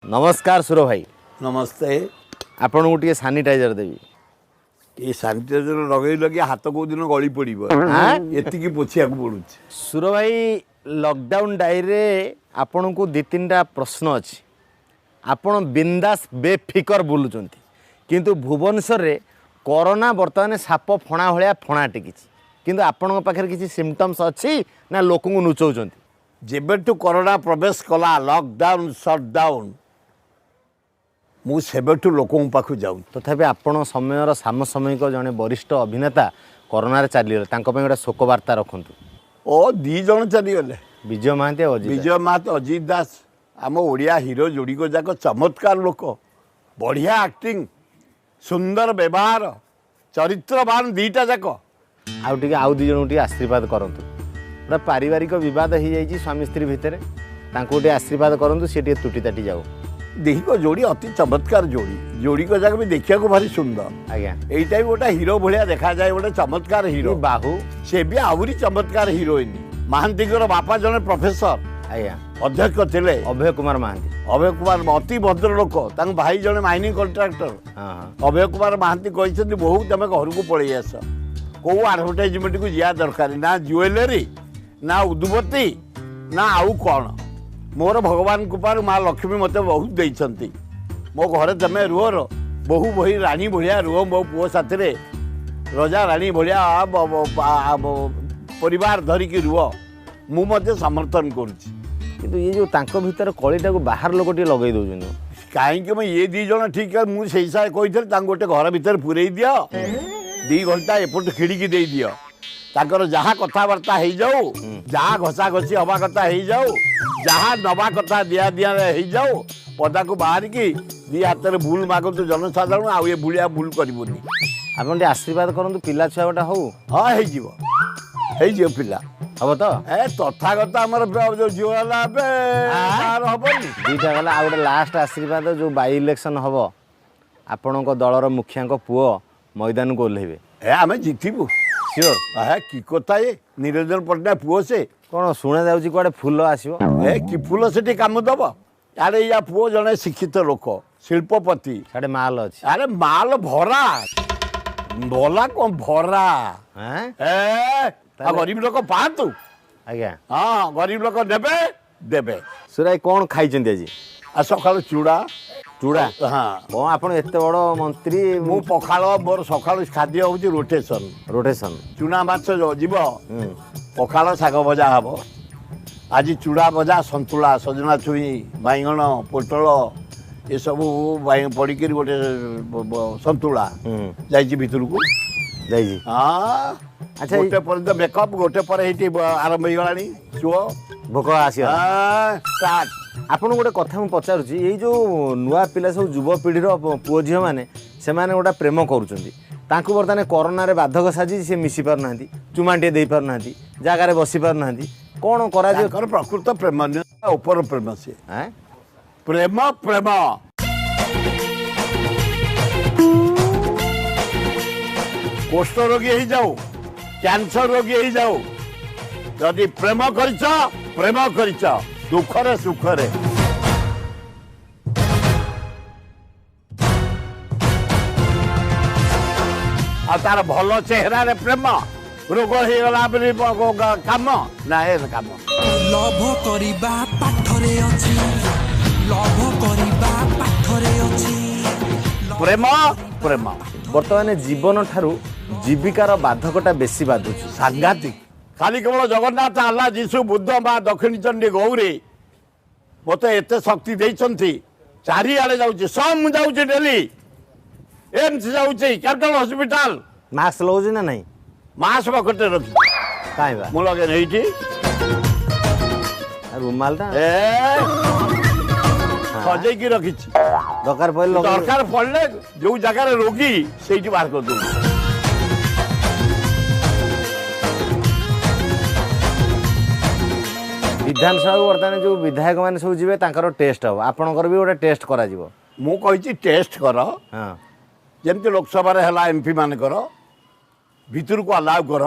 नमस्कार सुर भाई नमस्ते। आपन को टे सानिटाइजर देवी ये सानिटाइजर लगे लगे हाथ को दिन गली पड़ो ये पोछिया पड़ू। सुर भाई लॉकडाउन डायरी आपण को दी तीन टा प्रश्न अच्छी आपण बिंदास बेफिकर बुलुंट किंतु भुवनेश्वर रे कोरोना बर्तमान साप फणा भाया फणा टेकी किंतु आपण पाखे किसी सिम्पटम्स अच्छी ना लोक को नुचौं जेबेठू कोरोना प्रवेश कला लॉकडाउन शटडाउन मु सेबेठू लोक पाखु जाऊँ तथापि आपण समय सामसामयिक जड़े वरिष्ठ अभिनेता कोरोना चलीगले गोटे शोक बार्ता रखुद ओ दी जन चलीगले विजय महांती और विजय महांती अजित दास आम ओडिया हीरो जोड़ी को जाक चमत्कार लोक बढ़िया एक्टिंग सुंदर व्यवहार चरित्रवान दीटा जाक आउ दी जन आशीर्वाद करूँ गोटे पारिवारिक बद हो जाए स्वामी स्त्री भितर गोटे आशीर्वाद करूँ सी तुटी ताटी जाऊ देही को जोड़ी अति चमत्कार जोड़ी जोड़ी को जाक भी देखा भारी सुंदर आज्ञा यहीटा भी गोटे हीरो भाया देखा जाए गोटे चमत्कार हीरो बाहू से भी आहरी चमत्कार हीरोइन महांती बापा जने प्रोफेसर आज्ञा अध्यक्ष थे अभय कुमार महांती अभय कुमार अति भद्र लोक भाई जने माइनिंग कंट्राक्टर अभय कुमार महांती कहते बहु तुम घर को पलि आस कौ आडभटाइजमेंट को जा दरकार ना ज्वेलरी ना उदुबती ना आउ कौन मोर भगवान कृपार माँ लक्ष्मी मत बहुत देती मो घर तुम रुह बहु बही राणी भाया रुह मो पुओ साथी रजा राणी भाया परिवार धरिकी रुह मुझे समर्थन करुच्ची ये जो तांको भीतर कलीटा को बाहर लोक टे लगे दौन कहीं ये दी जन ठीक है मुझे हिसाब कही गोटे घर भीतर पूरे दियो 2 घंटा एपट खिड़की दे दियो ताकर जहाँ कथबार्ता हो जाऊ जहाँ घसा घसी हवा कथा हो जाऊ जहाँ नवा कथा दिया दिया हो जाऊ पदा को बाहर की दी हाथ में भूल मागतु जनसाधारण आउ ये भूलिया भूल करनी आप आशीर्वाद करूँ पिला छुआ गोटा हो हाँ हो पिला हम तो ए तथागत आमर जो झील हबनी दुईटा गला आ गए लास्ट आशीर्वाद जो बाई इलेक्शन हम आपण दलर मुखिया पुओ मैदान को ओह्लैबे ए आम जीतबू सियोर है कि कथा ये निरंजन पट्टनायक पुओ से कौन शुणा जाऊँ कड़े फूल आसो ए कि फूल से काम दब आरे या पुओ जड़े शिक्षित लोक शिल्पपति साढ़े माल अच्छी अरे माल भरा भला कौन भरा गरीब लोक पातु आज्ञा हाँ गरीब लोक देबे देबे सुराई कौन खाई आज सकाल चूड़ा चूड़ा हाँ कौन आप एत बड़ मंत्री मु पखाल मोर सकाल खाद्य हूँ रोटेशन रोटेशन चूना माछ जीव पखाल शाग भजा हम आज चूड़ा भजा सन्तुला सजना छुई बैगण पोटल ये सब पड़ी गोटे सन्तुला जाइए भितर को जाइए हाँ अच्छा गोटे पर मेकअप गोटे पर आरंभ हो गलानी चुओ भोक आस स्टार्ट आपन गोटे कथा मुझे पचारुची ये जो नुआ पिला सब युवपीढ़ीर पुओ झील मैंने से गोटे प्रेम करुँच बर्तमान कोरोना बाधक साजी सी मिसी पारना चुमाटे दे पारना जगार बसी पारना कौन कर प्रकृत प्रेम उपर प्रेम सी प्रेम प्रेम कुष्ठ रोगी हो जाऊ कैंसर रोगी हो जाऊ जदि प्रेम कर दुखरे सुखरे आ तार भल चेहरा रे प्रेम रोग हो गला काम ना काम लोभ करिबा पाठरे अछि लोभ करिबा पाठरे अछि प्रेम प्रेम बर्तमान जीवन ठारू जीविकार बाधकटा बेसी बाधुची सांघातिक खाली केवल जगन्नाथ आल्ला जीशु बुद्ध माँ दक्षिणी चंडी गौरी मत एत शक्ति देती चारिआडे जाऊँगी सब जाऊँगी डेली एम्स जाऊँगी कैपिटल हॉस्पिटल मास्क लगे ना नहीं मास्क पकड़ते रखी कहीं मु लगे नहीं रुमाल सजेकी रखी दरकार पड़े दरकार पड़े जो जगार रोगी से बाहर कर दूँ विधानसभा बर्तमान जो विधायक मैंने सब जी टेस्ट हम आपंकर भी गोटे टेस्ट करा मु कही टेस्ट कर हाँ जमती लोकसभा है एमपी मानकर भितर को अलाउ कर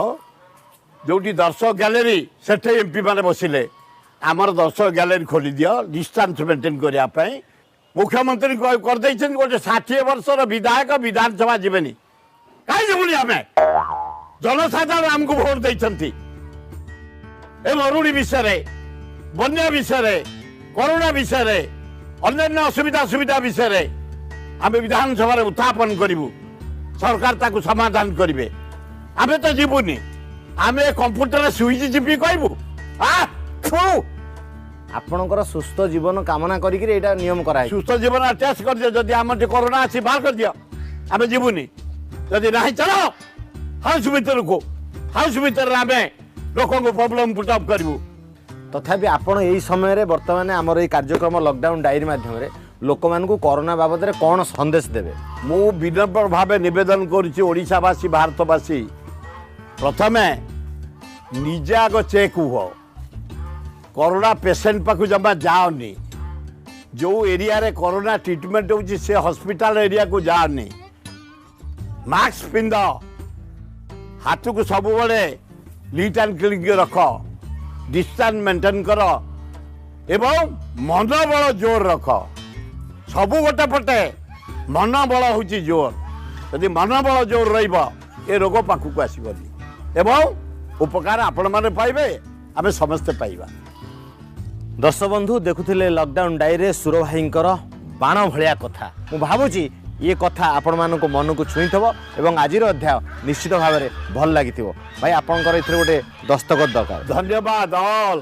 जो दर्शक गैलेरी से एमपी मैंने बसिले आमर दर्शक गैलेरी खोली दियो डिस्टेंस मेंटेन करने मुख्यमंत्री करदेइछन गोटे 60 वर्षर विधायक विधानसभा जीवेनी कहीं जीवनी आम जनसाधारण आमको भोट देइछंती ए मरुड़ी विषय बन्या विषय कोरोना विषय अन्य असुविधा सुविधा विषय आम विधानसभा उत्थापन करूँ सरकार ताकू समाधान करेंगे आम तो जीवनी आम कंप्यूटर स्विच चिपी कहबू ଆପଣଙ୍କର ସୁସ୍ଥ ଜୀବନ କାମନା କରିକି ଏଇଟା ନିୟମ କରାହେଇଛି। सुस्थ जीवन टेस्ट कर दियो जदि आम कोरोना आसी बाहर कर दियो आम जीवनी जदि नहीं चलो हाउस भीतर को हाउस भीतर आम लोक प्रोब्लेम पुटअप करूँ ତଥାପି ଆପଣ ଏଇ ସମୟରେ ବର୍ତ୍ତମାନ ଆମର ଏଇ କାର୍ଯ୍ୟକ୍ରମ ଲକଡାଉନ୍ डायरी ମାଧ୍ୟମରେ ଲୋକମାନଙ୍କୁ କରୋନା ବାବଦରେ କ'ଣ ସନ୍ଦେଶ ଦେବେ? मु विनम्र भाव निवेदन करोड़ावासी भारतवासी प्रथमे निजे आग चेक हुआ कोरोना पेसेंट पाक जमा जाओनी जो एरिया रे कोरोना ट्रीटमेंट होची से हॉस्पिटल एरिया को जाओनी मास्क पिंध हाथ को सब बड़े नीट एंड क्लीन रख डिस्टेंस मेंटेन कर एवं मनोबल जोर रख सब गोटे पटे मनोबल होची जोर यदि मनोबल जोर रहिब ए रोग पाखक आसबनी एवं उपकार आपण माने पाइबे आमे समस्ते पाइबा। दर्शक बंधु देखुथिले लकडाउन डायरी सुर भाईंकर बाण भलिया कथा मु भाबुची ये कथा आपण मानको मन को छुईथबो एवं आजिर अध्याय निश्चित भाव में भल लागिथिबो भाई आपनकर इथरे गोटे दस्तखत दरकार। धन्यवाद ऑल।